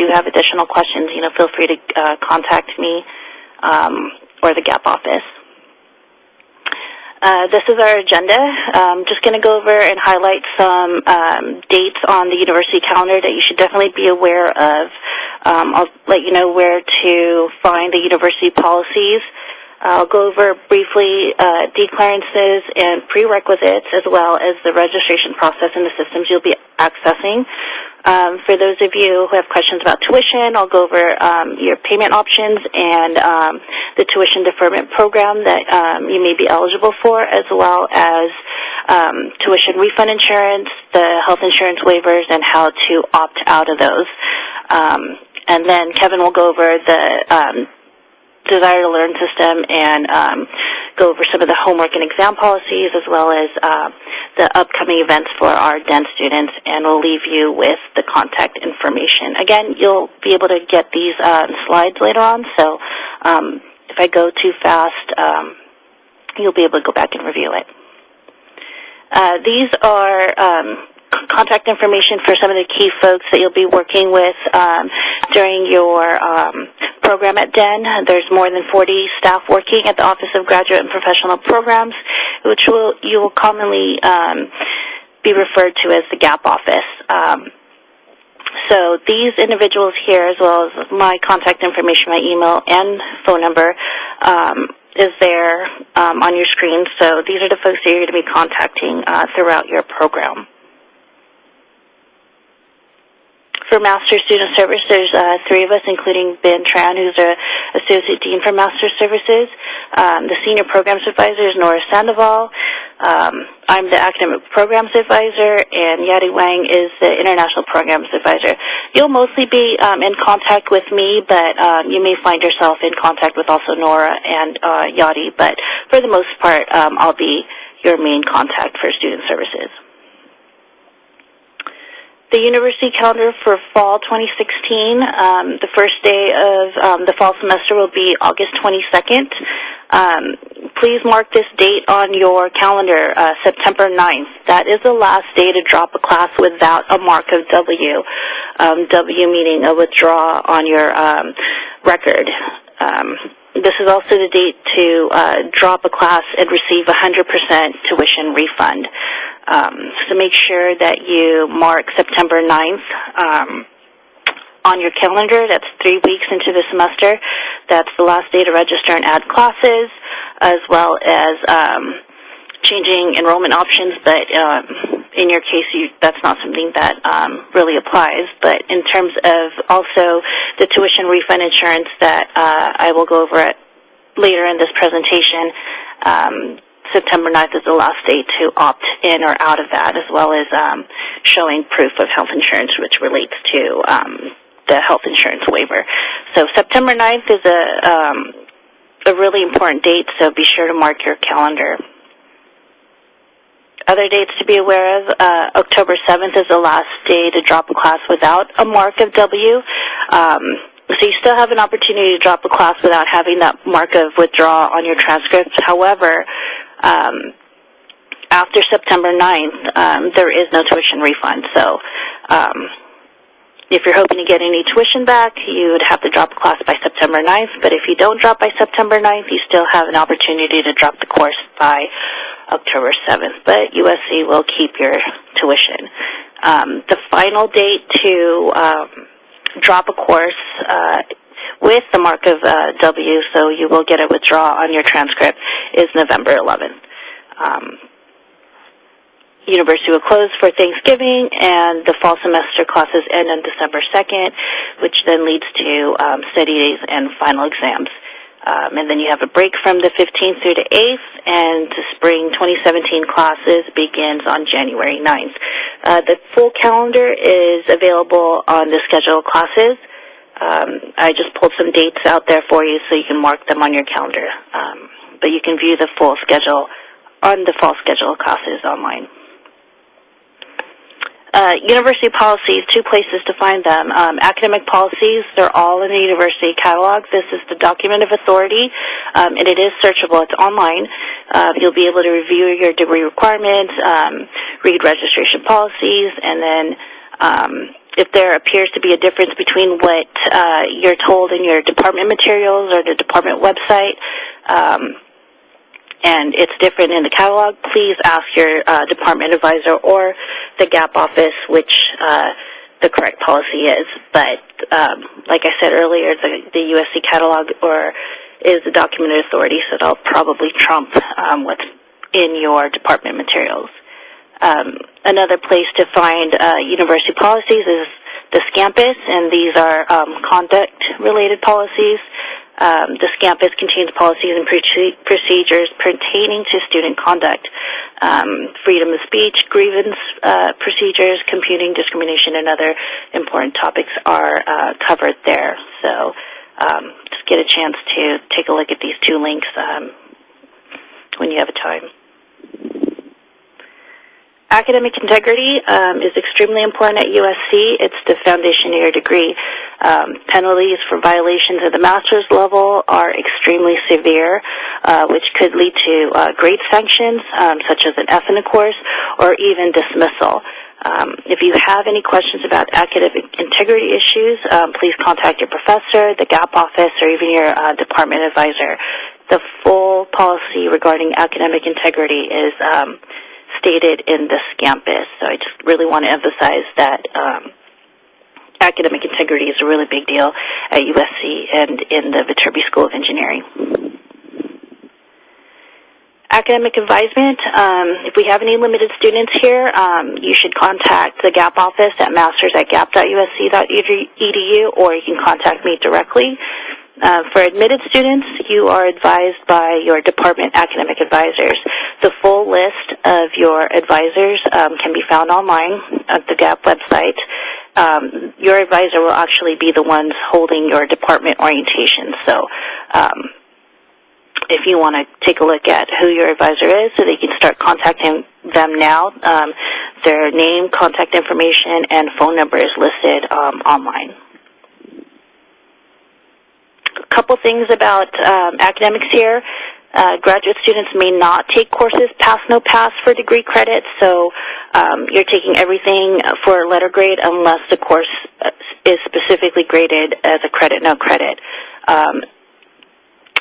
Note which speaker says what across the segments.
Speaker 1: do have additional questions, feel free to contact me or the GAP office. This is our agenda. I'm just going to go over and highlight some dates on the university calendar that you should definitely be aware of. I'll let you know where to find the university policies. I'll go over briefly declearances and prerequisites, as well as the registration process and the systems you'll be accessing. For those of you who have questions about tuition, I'll go over your payment options and the tuition deferment program that you may be eligible for, as well as tuition refund insurance, the health insurance waivers, and how to opt out of those. And then Kevin will go over the Desire to Learn system and go over some of the homework and exam policies, as well as the upcoming events for our DEN students, and we'll leave you with the contact information. Again, you'll be able to get these slides later on, so if I go too fast, you'll be able to go back and review it. These are contact information for some of the key folks that you'll be working with during your program at DEN. There's more than 40 staff working at the Office of Graduate and Professional Programs, which you will commonly be referred to as the GAP office. So these individuals here, as well as my contact information, my email and phone number, is there on your screen. So these are the folks that you're going to be contacting throughout your program. For Master Student Service, there's three of us, including Ben Tran, who's an Associate Dean for Master Services. The Senior Programs Advisor is Nora Sandoval. I'm the Academic Programs Advisor, and Yadi Wang is the International Programs Advisor. You'll mostly be in contact with me, but you may find yourself in contact with also Nora and Yadi, but for the most part, I'll be your main contact for Student Services. The university calendar for fall 2016, the first day of the fall semester will be August 22nd. Please mark this date on your calendar, September 9th. That is the last day to drop a class without a mark of W. W meaning a withdraw on your record. This is also the date to drop a class and receive 100% tuition refund. So make sure that you mark September 9th on your calendar. That's 3 weeks into the semester. That's the last day to register and add classes, as well as changing enrollment options. But in your case, that's not something that really applies. But in terms of also the tuition refund insurance that I will go over it later in this presentation, September 9th is the last day to opt in or out of that, as well as showing proof of health insurance, which relates to the health insurance waiver. So September 9th is a really important date, so be sure to mark your calendar. Other dates to be aware of, October 7th is the last day to drop a class without a mark of W. So you still have an opportunity to drop a class without having that mark of withdraw on your transcript. However, after September 9th, there is no tuition refund. So if you're hoping to get any tuition back, you would have to drop a class by September 9th. But if you don't drop by September 9th, you still have an opportunity to drop the course by October 7th. But USC will keep your tuition. The final date to drop a course with the mark of W, so you will get a withdrawal on your transcript, is November 11th. University will close for Thanksgiving, and the fall semester classes end on December 2nd, which then leads to study days and final exams. And then you have a break from the 15th through the 8th, and the spring 2017 classes begins on January 9th. The full calendar is available on the scheduled classes. I just pulled some dates out there for you so you can mark them on your calendar. But you can view the full schedule on the fall schedule classes online. University policies, two places to find them. Academic policies, they're all in the university catalog. This is the document of authority, and it is searchable. It's online. You'll be able to review your degree requirements, read registration policies, and then if there appears to be a difference between what you're told in your department materials or the department website, and it's different in the catalog, please ask your department advisor or the GAP office which the correct policy is. But like I said earlier, the USC catalog is the documented authority, so that'll probably trump what's in your department materials. Another place to find university policies is the SCAMPUS, and these are conduct-related policies. The SCAMPUS contains policies and procedures pertaining to student conduct, freedom of speech, grievance procedures, computing, discrimination, and other important topics are covered there. So just get a chance to take a look at these two links when you have a time. Academic integrity is extremely important at USC. It's the foundation of your degree. Penalties for violations at the master's level are extremely severe, which could lead to grade sanctions, such as an F in a course, or even dismissal. If you have any questions about academic integrity issues, please contact your professor, the GAP office, or even your department advisor. The full policy regarding academic integrity is stated in the SCAMPUS. So I just really want to emphasize that academic integrity is a really big deal at USC and in the Viterbi School of Engineering. Academic advisement, if we have any limited students here, you should contact the GAP office at masters@gap.usc.edu, or you can contact me directly. For admitted students, you are advised by your department academic advisors. The full list of your advisors can be found online at the GAP website. Your advisor will actually be the ones holding your department orientation. So if you want to take a look at who your advisor is so that you can start contacting them now, their name, contact information, and phone number is listed online. A couple things about academics here. Graduate students may not take courses pass, no pass for degree credits, so you're taking everything for letter grade unless the course is specifically graded as a credit, no credit.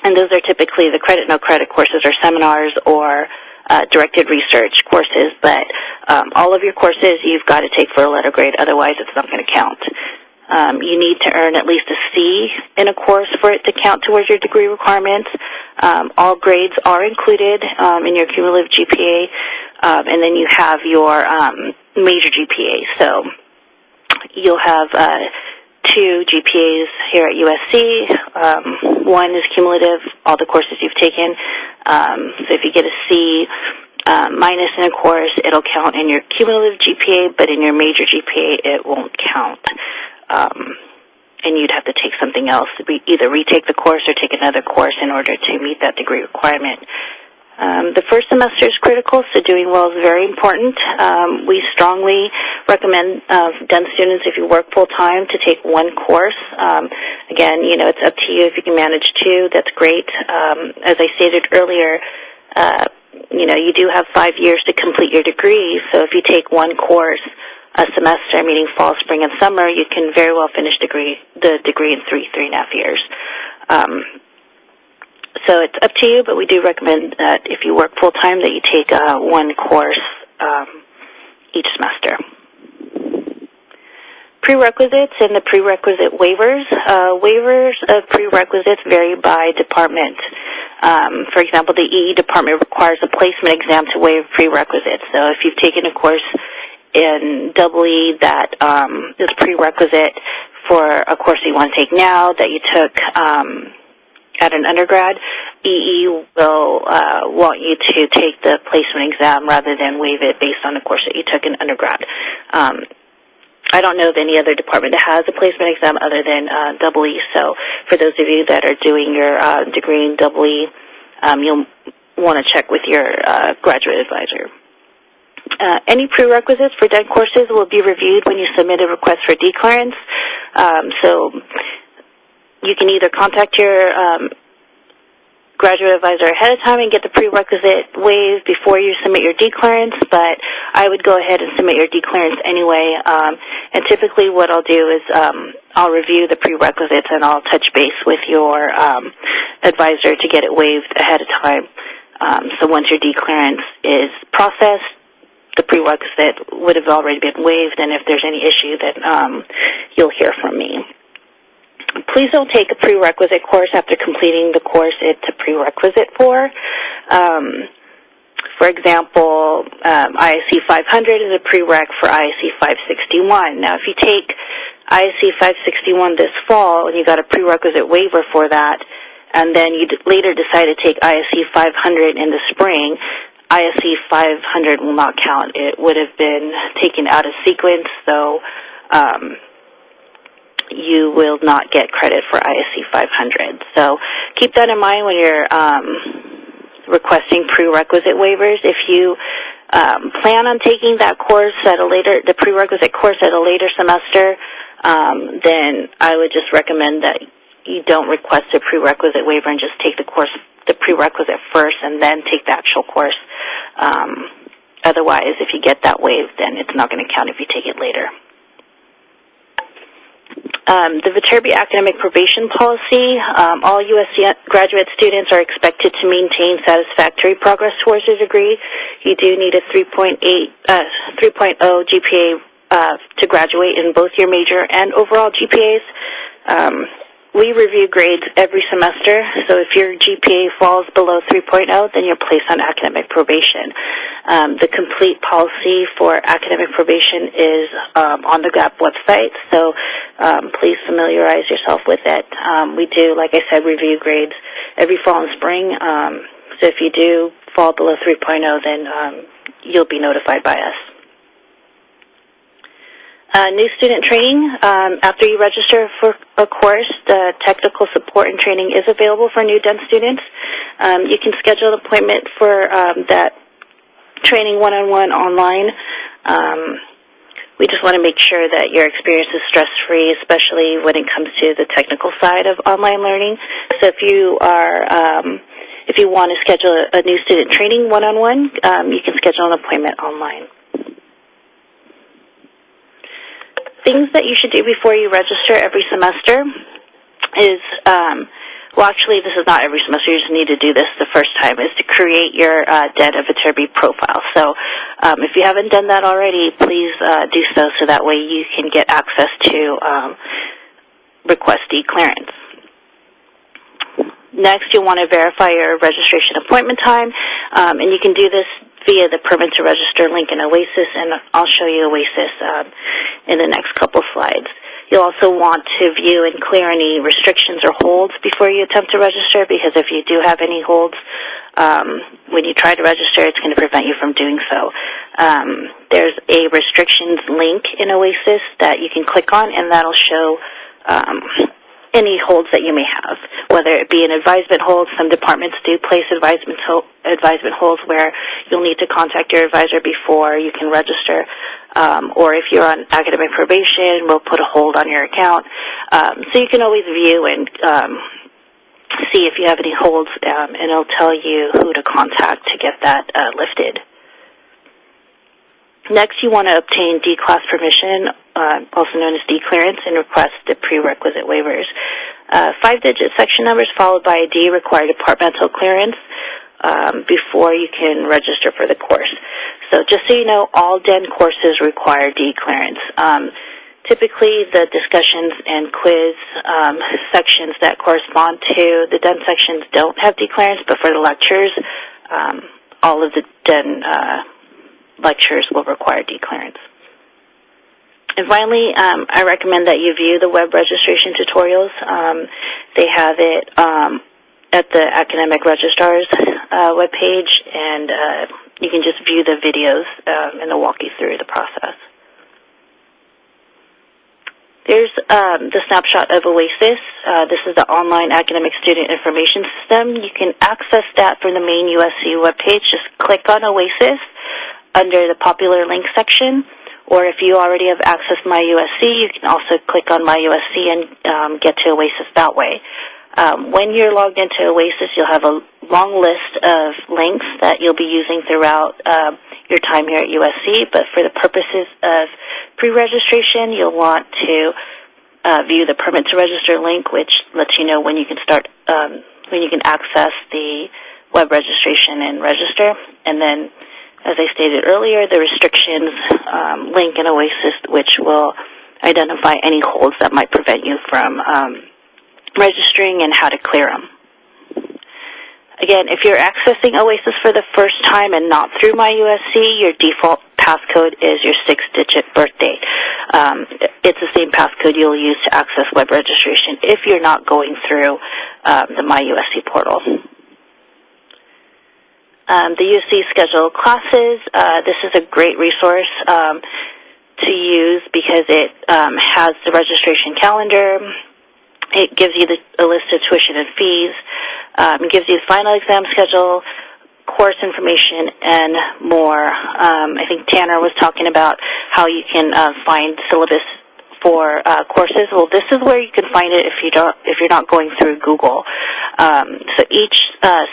Speaker 1: And those are typically the credit, no credit courses or seminars or directed research courses, but all of your courses you've got to take for a letter grade, otherwise it's not going to count. You need to earn at least a C in a course for it to count towards your degree requirements. All grades are included in your cumulative GPA, and then you have your major GPA. So you'll have 2 GPAs here at USC. One is cumulative, all the courses you've taken. So if you get a C minus in a course, it'll count in your cumulative GPA, but in your major GPA, it won't count. And you'd have to take something else, either retake the course or take another course in order to meet that degree requirement. The first semester is critical, so doing well is very important. We strongly recommend DEN students, if you work full-time, to take 1 course. Again, it's up to you. If you can manage 2, that's great. As I stated earlier, you do have 5 years to complete your degree, so if you take 1 course a semester, meaning fall, spring, and summer, you can very well finish the degree in 3.5 years. So it's up to you, but we do recommend that if you work full-time that you take 1 course each semester. Prerequisites and the prerequisite waivers. Waivers of prerequisites vary by department. For example, the EE department requires a placement exam to waive prerequisites. So if you've taken a course in EE that is prerequisite for a course that you want to take now that you took at an undergrad, EE will want you to take the placement exam rather than waive it based on the course that you took in undergrad. I don't know of any other department that has a placement exam other than EE, so for those of you that are doing your degree in EE, you'll want to check with your graduate advisor. Any prerequisites for DEN courses will be reviewed when you submit a request for declarance. So you can either contact your graduate advisor ahead of time and get the prerequisite waived before you submit your D-clearance, but I would go ahead and submit your D-clearance anyway. And typically what I'll do is I'll review the prerequisites and I'll touch base with your advisor to get it waived ahead of time. So once your D-clearance is processed, the prerequisite would have already been waived, and if there's any issue, then you'll hear from me. Please don't take a prerequisite course after completing the course it's a prerequisite for. For example, ISC 500 is a prereq for ISC 561. Now, if you take ISC 561 this fall and you got a prerequisite waiver for that, and then you later decide to take ISC 500 in the spring, ISC 500 will not count. It would have been taken out of sequence, so you will not get credit for ISC 500. So keep that in mind when you're requesting prerequisite waivers. If you plan on taking that course at the prerequisite course at a later semester, then I would just recommend that you don't request a prerequisite waiver and just take the prerequisite first and then take the actual course. Otherwise, if you get that waived, then it's not going to count if you take it later. The Viterbi Academic Probation Policy, all USC graduate students are expected to maintain satisfactory progress towards their degree. You do need a 3.0 GPA to graduate in both your major and overall GPAs. We review grades every semester, so if your GPA falls below 3.0, then you're placed on academic probation. The complete policy for academic probation is on the GAP website, so please familiarize yourself with it. We do, like I said, review grades every fall and spring, so if you do fall below 3.0, then you'll be notified by us. New student training. After you register for a course, the technical support and training is available for new DEN students. You can schedule an appointment for that training one-on-one online. We just want to make sure that your experience is stress-free, especially when it comes to the technical side of online learning. So if you want to schedule a new student training one-on-one, you can schedule an appointment online. Things that you should do before you register every semester is, well, actually, this is not every semester. You just need to do this the first time, is to create your DEN of Viterbi profile. So if you haven't done that already, please do so that way you can get access to request D-clearance. Next, you'll want to verify your registration appointment time, and you can do this via the permit to register link in OASIS, and I'll show you OASIS in the next couple slides. You'll also want to view and clear any restrictions or holds before you attempt to register, because if you do have any holds, when you try to register, it's going to prevent you from doing so. There's a restrictions link in OASIS that you can click on, and that'll show any holds that you may have, whether it be an advisement hold. Some departments do place advisement holds where you'll need to contact your advisor before you can register, or if you're on academic probation, we'll put a hold on your account. So you can always view and see if you have any holds, and it'll tell you who to contact to get that lifted. Next, you want to obtain D-class permission, also known as D-clearance, and request the prerequisite waivers. 5-digit section numbers followed by a D require departmental clearance before you can register for the course. So just so you know, all DEN courses require D-clearance. Typically, the discussions and quiz sections that correspond to the DEN sections don't have D-clearance, but for the lectures, all of the DEN lectures will require D-clearance. And finally, I recommend that you view the web registration tutorials. They have it at the Academic Registrar's webpage, and you can just view the videos, and they'll walk you through the process. There's the snapshot of OASIS. This is the Online Academic Student Information System. You can access that from the main USC webpage. Just click on OASIS under the popular link section, or if you already have accessed MyUSC, you can also click on MyUSC and get to OASIS that way. When you're logged into OASIS, you'll have a long list of links that you'll be using throughout your time here at USC, but for the purposes of pre-registration, you'll want to view the Permit to Register link, which lets you know when you can start, when you can access the web registration and register. And then, as I stated earlier, the restrictions link in OASIS, which will identify any holds that might prevent you from registering and how to clear them. Again, if you're accessing OASIS for the first time and not through MyUSC, your default passcode is your 6-digit birth date. It's the same passcode you'll use to access web registration if you're not going through the MyUSC portal. The USC schedule classes, this is a great resource to use because it has the registration calendar. It gives you a list of tuition and fees. It gives you the final exam schedule, course information, and more. I think Tanner was talking about how you can find syllabus for courses. Well, this is where you can find it if you're not going through Google. So each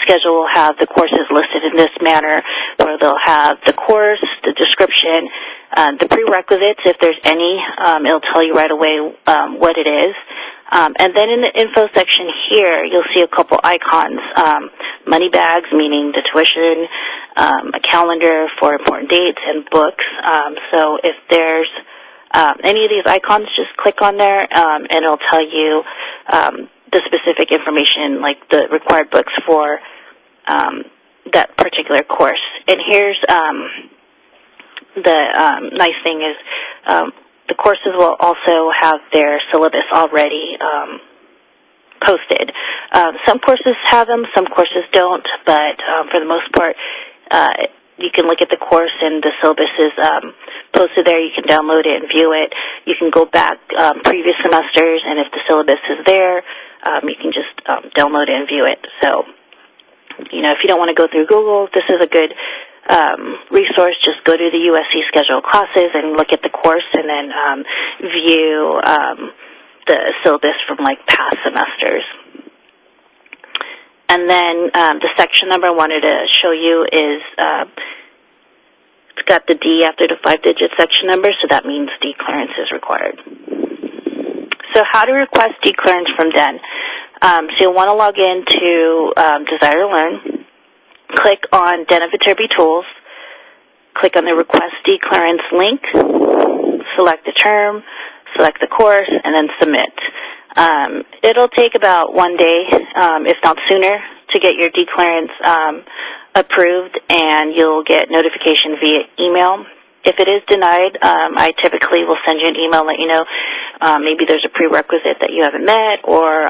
Speaker 1: schedule will have the courses listed in this manner, where they'll have the course, the description, the prerequisites, if there's any. It'll tell you right away what it is. And then in the info section here, you'll see a couple icons, money bags, meaning the tuition, a calendar for important dates, and books. So if there's any of these icons, just click on there, and it'll tell you the specific information, like the required books for that particular course. And here's the nice thing is the courses will also have their syllabus already posted. Some courses have them, some courses don't, but for the most part, you can look at the course and the syllabus is posted there. You can download it and view it. You can go back previous semesters, and if the syllabus is there, you can just download it and view it. So, if you don't want to go through Google, this is a good resource. Just go to the USC schedule classes and look at the course, and then view the syllabus from past semesters. And then the section number I wanted to show you is it's got the D after the 5-digit section number, so that means D clearance is required. So how to request D clearance from DEN? So you'll want to log into Desire to Learn. Click on DEN of Viterbi Tools. Click on the Request D Clearance link. Select the term, select the course, and then submit. It'll take about 1 day, if not sooner, to get your D clearance approved, and you'll get notification via email. If it is denied, I typically will send you an email, let you know maybe there's a prerequisite that you haven't met, or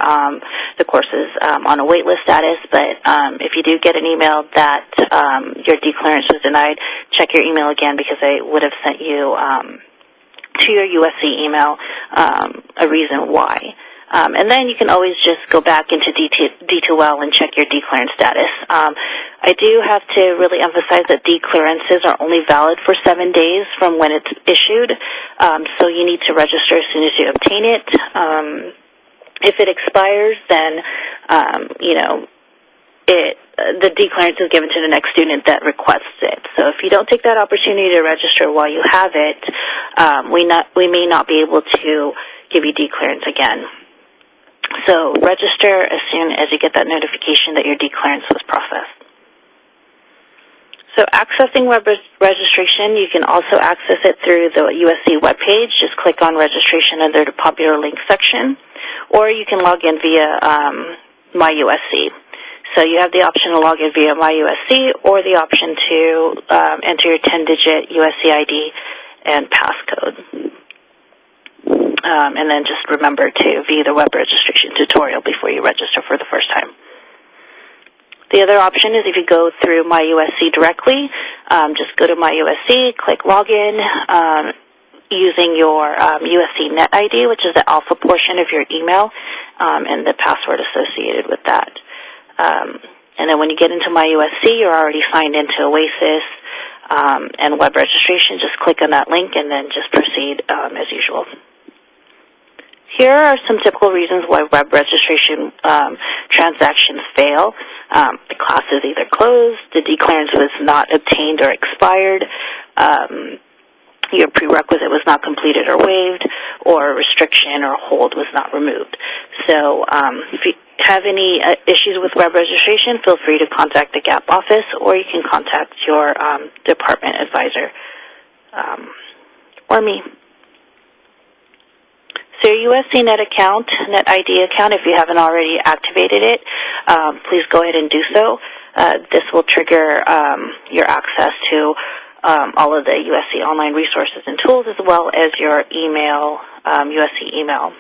Speaker 1: the course is on a wait list status. But if you do get an email that your D clearance was denied, check your email again, because I would have sent you to your USC email a reason why. And then you can always just go back into D2L and check your D clearance status. I do have to really emphasize that D clearances are only valid for 7 days from when it's issued, so you need to register as soon as you obtain it. If it expires, then the D clearance is given to the next student that requests it. So if you don't take that opportunity to register while you have it, we may not be able to give you D clearance again. So register as soon as you get that notification that your D clearance was processed. So accessing web registration, you can also access it through the USC webpage. Just click on registration under the popular link section, or you can log in via MyUSC. So you have the option to log in via MyUSC, or the option to enter your 10-digit USC ID and passcode. And then just remember to view the web registration tutorial before you register for the first time. The other option is if you go through MyUSC directly, just go to MyUSC, click Login, using your USC Net ID, which is the alpha portion of your email, and the password associated with that. And then when you get into MyUSC, you're already signed into OASIS and web registration. Just click on that link and then just proceed as usual. Here are some typical reasons why web registration transactions fail. The class is either closed, the declarance was not obtained or expired, your prerequisite was not completed or waived, or a restriction or hold was not removed. So if you have any issues with web registration, feel free to contact the GAP office, or you can contact your department advisor or me. So your USC Net account, Net ID account, if you haven't already activated it, please go ahead and do so. This will trigger your access to all of the USC online resources and tools, as well as your email, USC email.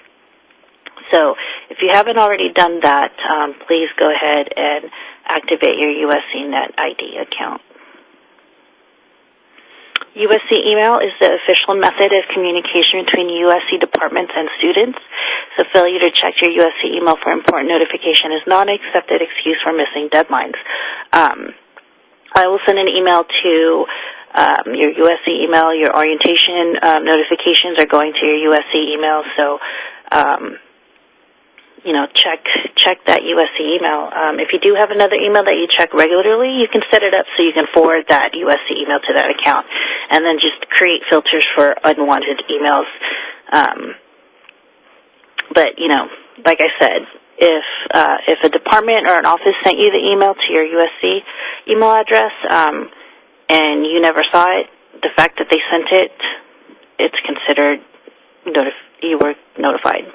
Speaker 1: So if you haven't already done that, please go ahead and activate your USC Net ID account. USC email is the official method of communication between USC departments and students. So failure to check your USC email for important notification is not an accepted excuse for missing deadlines. I will send an email to your USC email. Your orientation notifications are going to your USC email. So, check that USC email. If you do have another email that you check regularly, you can set it up so you can forward that USC email to that account, and then just create filters for unwanted emails. But like I said, if a department or an office sent you the email to your USC email address and you never saw it, the fact that they sent it, it's considered you were notified.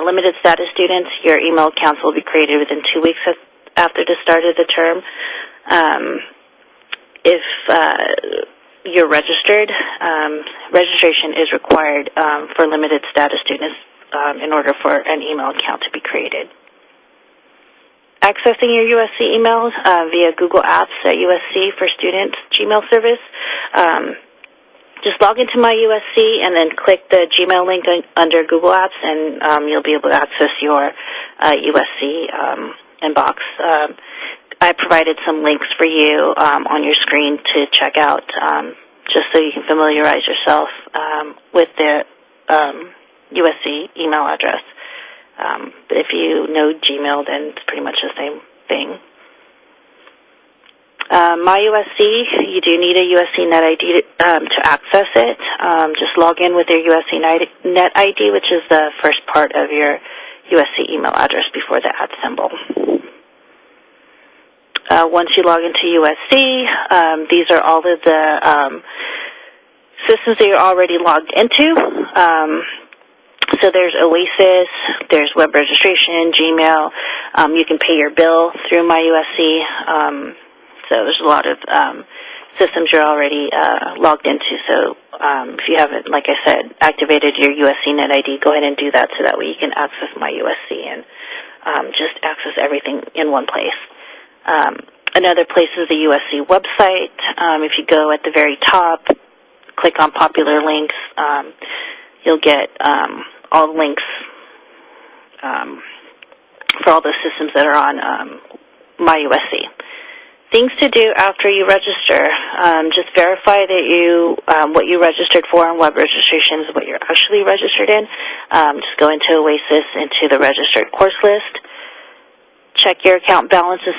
Speaker 1: Limited status students, your email accounts will be created within 2 weeks after the start of the term. If you're registered, registration is required for limited status students in order for an email account to be created. Accessing your USC emails via Google Apps at USC for Students Gmail service. Just log into My USC and then click the Gmail link under Google Apps, and you'll be able to access your USC inbox. I provided some links for you on your screen to check out, just so you can familiarize yourself with the USC email address. But if you know Gmail, then it's pretty much the same thing. My USC, you do need a USC Net ID to access it. Just log in with your USC Net ID, which is the first part of your USC email address before the @ symbol. Once you log into USC, these are all of the systems that you're already logged into. So there's Oasis, there's web registration, Gmail. You can pay your bill through My USC. So there's a lot of systems you're already logged into. So if you haven't, like I said, activated your USC Net ID, go ahead and do that so that way you can access My USC and just access everything in one place. Another place is the USC website. If you go at the very top, click on popular links, you'll get all the links for all the systems that are on My USC. Things to do after you register. Just verify that what you registered for in web registration is what you're actually registered in. Just go into Oasis, into the registered course list. Check your account balance and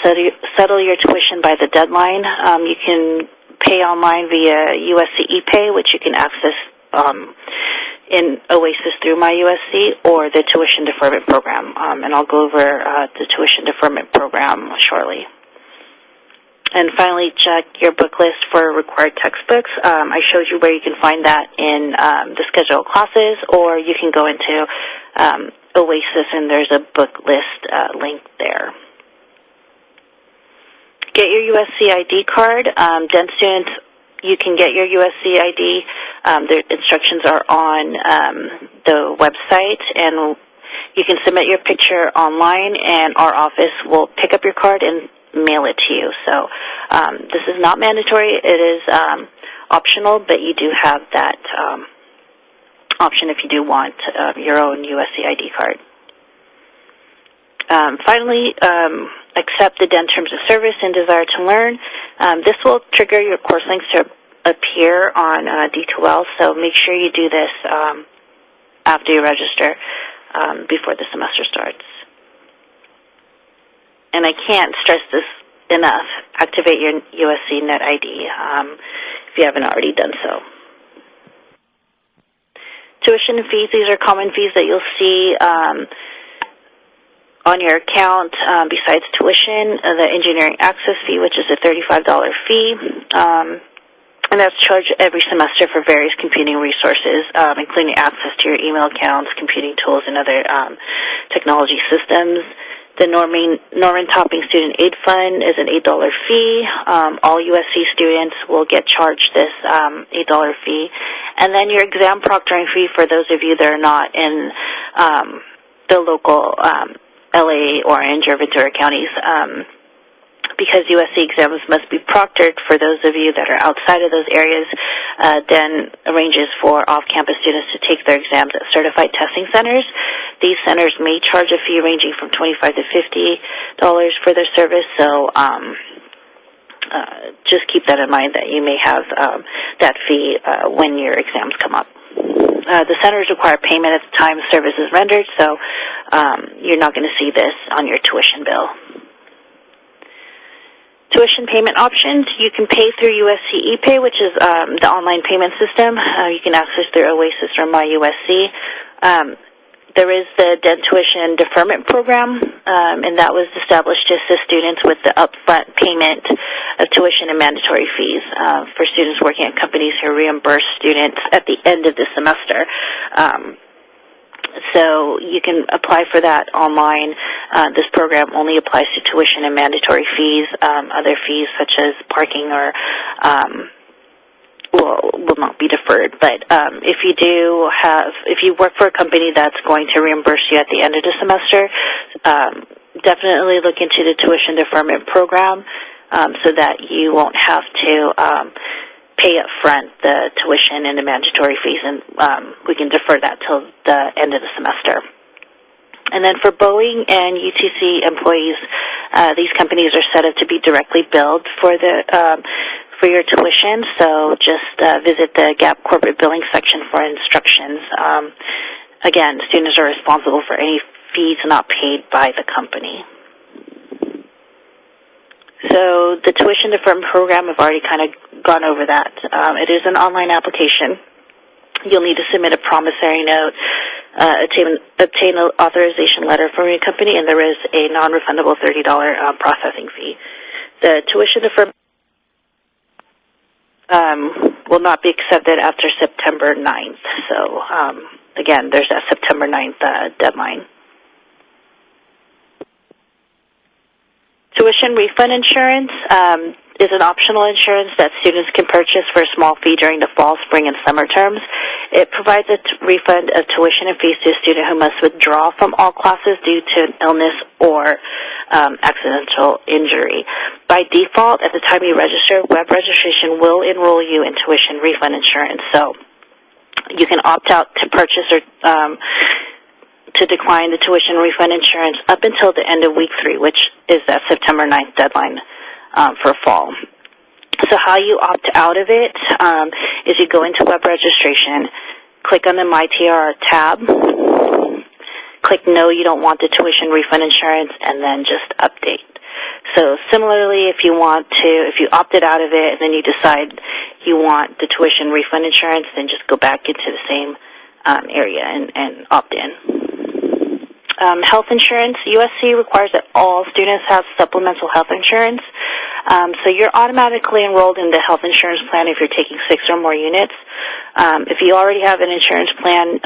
Speaker 1: settle your tuition by the deadline. You can pay online via USC ePay, which you can access in Oasis through My USC, or the tuition deferment program. And I'll go over the tuition deferment program shortly. And finally, check your book list for required textbooks. I showed you where you can find that in the schedule of classes, or you can go into Oasis and there's a book list link there. Get your USC ID card. Dent students, you can get your USC ID. The instructions are on the website, and you can submit your picture online, and our office will pick up your card and mail it to you. So this is not mandatory. It is optional, but you do have that option if you do want your own USC ID card. Finally, accept the Dent Terms of Service and Desire to Learn. This will trigger your course links to appear on D2L, so make sure you do this after you register before the semester starts. And I can't stress this enough. Activate your USC Net ID if you haven't already done so. Tuition fees, these are common fees that you'll see on your account besides tuition. The engineering access fee, which is a $35 fee, and that's charged every semester for various computing resources, including access to your email accounts, computing tools, and other technology systems. The Norman Topping Student Aid Fund is an $8 fee. All USC students will get charged this $8 fee. And then your exam proctoring fee for those of you that are not in the local LA, Orange, or Ventura counties, because USC exams must be proctored for those of you that are outside of those areas, then arranges for off-campus students to take their exams at certified testing centers. These centers may charge a fee ranging from $25 to $50 for their service, so just keep that in mind that you may have that fee when your exams come up. The centers require payment at the time the service is rendered, so you're not going to see this on your tuition bill. Tuition payment options, you can pay through USC ePay, which is the online payment system. You can access through Oasis or MyUSC. There is the DEN Tuition Deferment Program, and that was established to assist students with the upfront payment of tuition and mandatory fees for students working at companies who reimburse students at the end of the semester. So you can apply for that online. This program only applies to tuition and mandatory fees. Other fees such as parking or will not be deferred. But if you work for a company that's going to reimburse you at the end of the semester, definitely look into the tuition deferment program so that you won't have to pay up front the tuition and the mandatory fees, and we can defer that till the end of the semester. And then for Boeing and UTC employees, these companies are set up to be directly billed for your tuition, so just visit the GAP corporate billing section for instructions. Again, students are responsible for any fees not paid by the company. So the tuition deferment program, I've already kind of gone over that. It is an online application. You'll need to submit a promissory note, obtain an authorization letter from your company, and there is a non-refundable $30 processing fee. The tuition deferment will not be accepted after September 9th. So, again, there's that September 9th deadline. Tuition refund insurance is an optional insurance that students can purchase for a small fee during the fall, spring, and summer terms. It provides a refund of tuition and fees to a student who must withdraw from all classes due to an illness or accidental injury. By default, at the time you register, web registration will enroll you in tuition refund insurance. So you can opt out to purchase or to decline the tuition refund insurance up until the end of week 3, which is that September 9th deadline for fall. So how you opt out of it is you go into web registration, click on the MyTRR tab, click No, you don't want the tuition refund insurance, and then just update. So similarly, if you opted out of it and then you decide you want the tuition refund insurance, then just go back into the same area and opt in. Health insurance, USC requires that all students have supplemental health insurance. So you're automatically enrolled in the health insurance plan if you're taking 6 or more units. If you already have an insurance plan,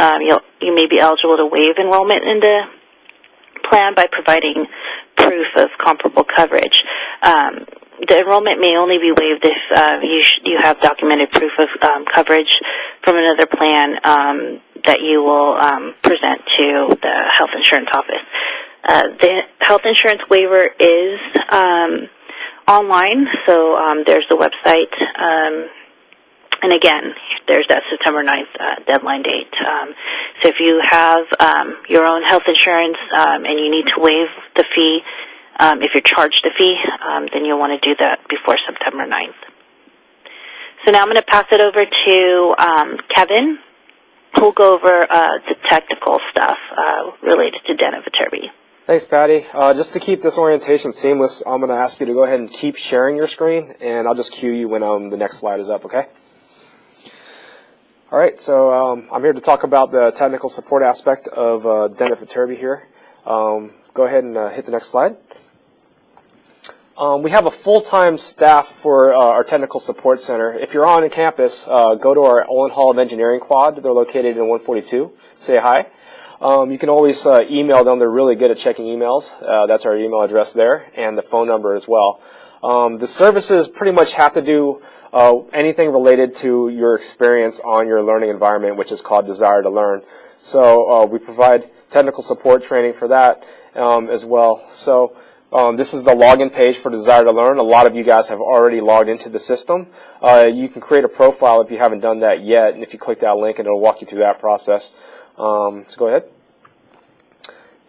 Speaker 1: you may be eligible to waive enrollment in the plan by providing proof of comparable coverage. The enrollment may only be waived if you have documented proof of coverage from another plan that you will present to the health insurance office. The health insurance waiver is online, so there's the website. And again, there's that September 9th deadline date. So if you have your own health insurance and you need to waive the fee, if you're charged a fee, then you'll want to do that before September 9th. So now I'm going to pass it over to Kevin, we'll go over the technical stuff related to Den of Viterbi.
Speaker 2: Thanks, Patty. Just to keep this orientation seamless, I'm going to ask you to go ahead and keep sharing your screen, and I'll just cue you when the next slide is up, okay? All right, so I'm here to talk about the technical support aspect of Den of Viterbi here. Go ahead and hit the next slide. We have a full-time staff for our technical support center. If you're on campus, go to our Olin Hall of Engineering quad. They're located in 142. Say hi. You can always email them. They're really good at checking emails. That's our email address there, and the phone number as well. The services pretty much have to do anything related to your experience on your learning environment, which is called Desire to Learn. So we provide technical support training for that as well. So this is the login page for Desire to Learn. A lot of you guys have already logged into the system. You can create a profile if you haven't done that yet, and if you click that link, it'll walk you through that process. So go ahead.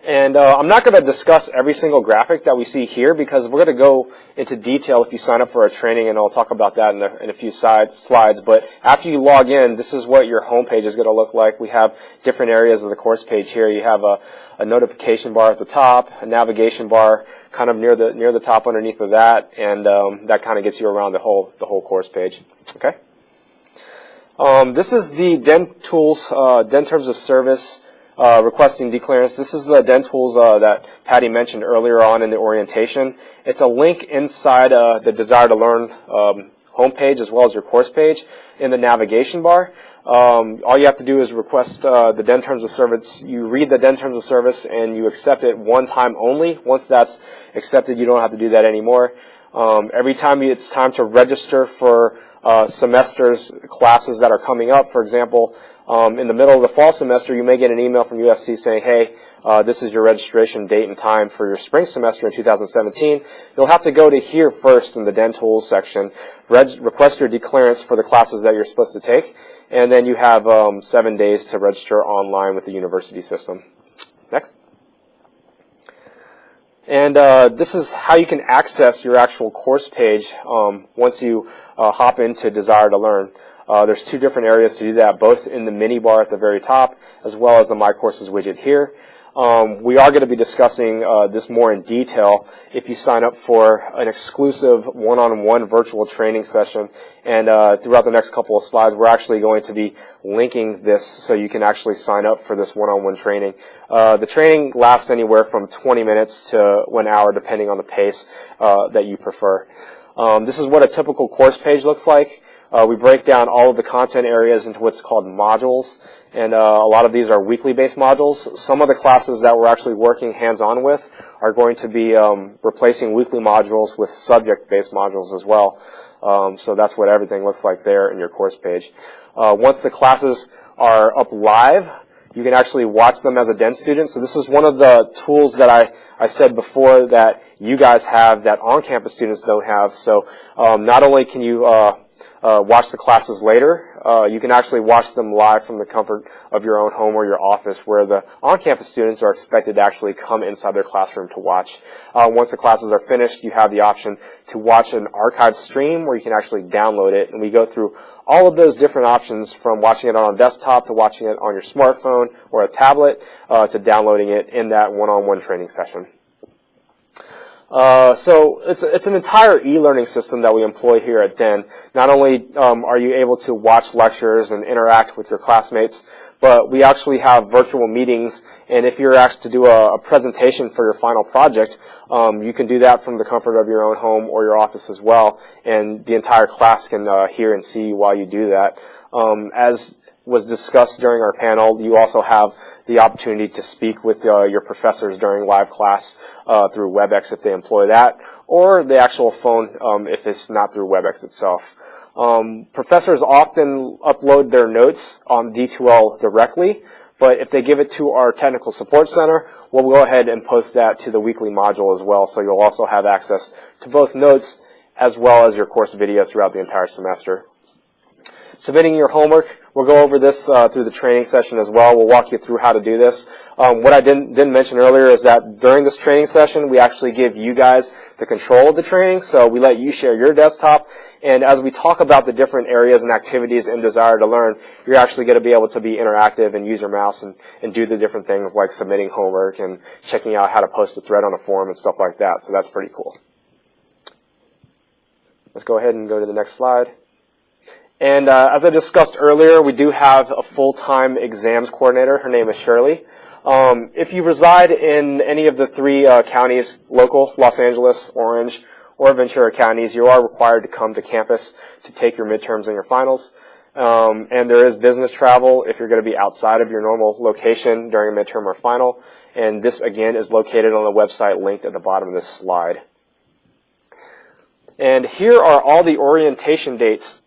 Speaker 2: And I'm not going to discuss every single graphic that we see here because we're going to go into detail if you sign up for our training, and I'll talk about that in a few slides. But after you log in, this is what your home page is going to look like. We have different areas of the course page here. You have a notification bar at the top, a navigation bar kind of near the top underneath of that, and that kind of gets you around the whole course page. Okay. This is the Den Tools, Den Terms of Service. Requesting declarance. This is the Den Tools that Patty mentioned earlier on in the orientation. It's a link inside the Desire to Learn homepage as well as your course page in the navigation bar. All you have to do is request the Den Terms of Service. You read the Den Terms of Service and you accept it one time only. Once that's accepted, you don't have to do that anymore. Every time it's time to register for semesters, classes that are coming up, for example, in the middle of the fall semester, you may get an email from USC saying, hey, this is your registration date and time for your spring semester in 2017. You'll have to go to here first in the Den Tools section, request your declarance for the classes that you're supposed to take, and then you have 7 days to register online with the university system. Next. And this is how you can access your actual course page once you hop into Desire to Learn. There's two different areas to do that, both in the mini bar at the very top, as well as the My Courses widget here. We are going to be discussing this more in detail if you sign up for an exclusive one-on-one virtual training session. And throughout the next couple of slides, we're actually going to be linking this so you can actually sign up for this one-on-one training. The training lasts anywhere from 20 minutes to 1 hour, depending on the pace that you prefer. This is what a typical course page looks like. We break down all of the content areas into what's called modules, and a lot of these are weekly-based modules. Some of the classes that we're actually working hands-on with are going to be replacing weekly modules with subject-based modules as well. So that's what everything looks like there in your course page. Once the classes are up live, you can actually watch them as a Den student. So this is one of the tools that I said before that you guys have that on-campus students don't have. So not only can you watch the classes later, you can actually watch them live from the comfort of your own home or your office, where the on-campus students are expected to actually come inside their classroom to watch. Once the classes are finished, you have the option to watch an archived stream where you can actually download it, and we go through all of those different options, from watching it on a desktop to watching it on your smartphone or a tablet to downloading it in that one-on-one training session. So it's an entire e-learning system that we employ here at Den. Not only are you able to watch lectures and interact with your classmates, but we actually have virtual meetings, and if you're asked to do a presentation for your final project, you can do that from the comfort of your own home or your office as well, and the entire class can hear and see you while you do that. As was discussed during our panel, you also have the opportunity to speak with your professors during live class through WebEx if they employ that, or the actual phone if it's not through WebEx itself. Professors often upload their notes on D2L directly, but if they give it to our technical support center, we'll go ahead and post that to the weekly module as well, so you'll also have access to both notes as well as your course videos throughout the entire semester. Submitting your homework, we'll go over this through the training session as well. We'll walk you through how to do this. What I didn't mention earlier is that during this training session, we actually give you guys the control of the training. So we let you share your desktop. And as we talk about the different areas and activities in Desire to Learn, you're actually going to be able to be interactive and use your mouse and do the different things like submitting homework and checking out how to post a thread on a forum and stuff like that. So that's pretty cool. Let's go ahead and go to the next slide. And as I discussed earlier, we do have a full-time exams coordinator. Her name is Shirley. If you reside in any of the three counties, local, Los Angeles, Orange, or Ventura counties, you are required to come to campus to take your midterms and your finals. And there is business travel if you're going to be outside of your normal location during a midterm or final. And this, again, is located on the website linked at the bottom of this slide. And here are all the orientation dates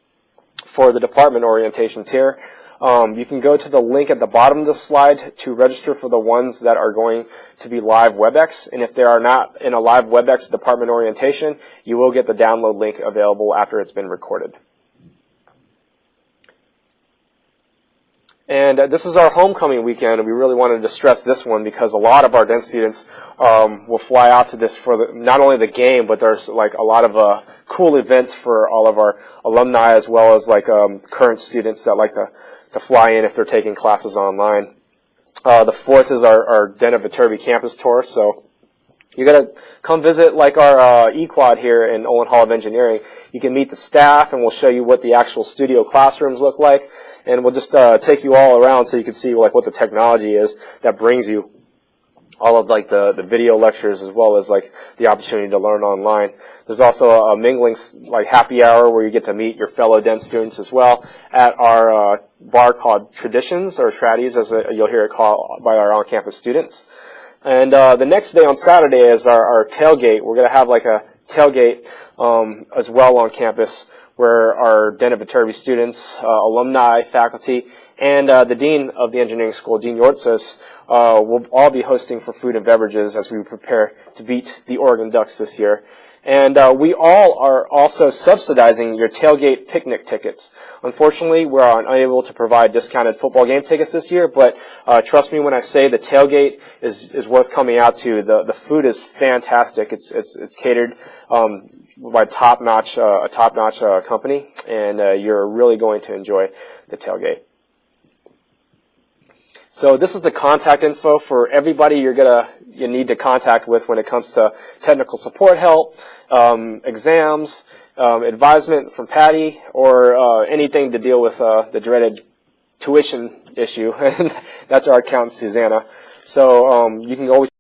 Speaker 2: for the department orientations here. You can go to the link at the bottom of the slide to register for the ones that are going to be live WebEx. And if they are not in a live WebEx department orientation, you will get the download link available after it's been recorded. And this is our homecoming weekend, and we really wanted to stress this one because a lot of our Dent students will fly out to this for not only the game, but there's like a lot of cool events for all of our alumni as well as like current students that like to fly in if they're taking classes online. The 4th is our Dent of Viterbi campus tour, so you're going to come visit like our E-Quad here in Olin Hall of Engineering. You can meet the staff, and we'll show you what the actual studio classrooms look like. And we'll just take you all around so you can see like what the technology is that brings you all of like the video lectures as well as like the opportunity to learn online. There's also a mingling like happy hour where you get to meet your fellow Dent students as well at our bar called Traditions, or Tradies as you'll hear it called by our on-campus students. And the next day on Saturday is our tailgate. We're going to have like a tailgate as well on campus where our Dent of Viterbi students, alumni, faculty, and the dean of the engineering school, Dean Yortzos, will all be hosting for food and beverages as we prepare to beat the Oregon Ducks this year. And we all are also subsidizing your tailgate picnic tickets. Unfortunately, we're unable to provide discounted football game tickets this year, but trust me when I say the tailgate is worth coming out to. The food is fantastic. It's catered by a top-notch company, and you're really going to enjoy the tailgate. So this is the contact info for everybody you need to contact with when it comes to technical support help, exams, advisement from Patty, or anything to deal with the dreaded tuition issue. That's our accountant, Susanna. So you can always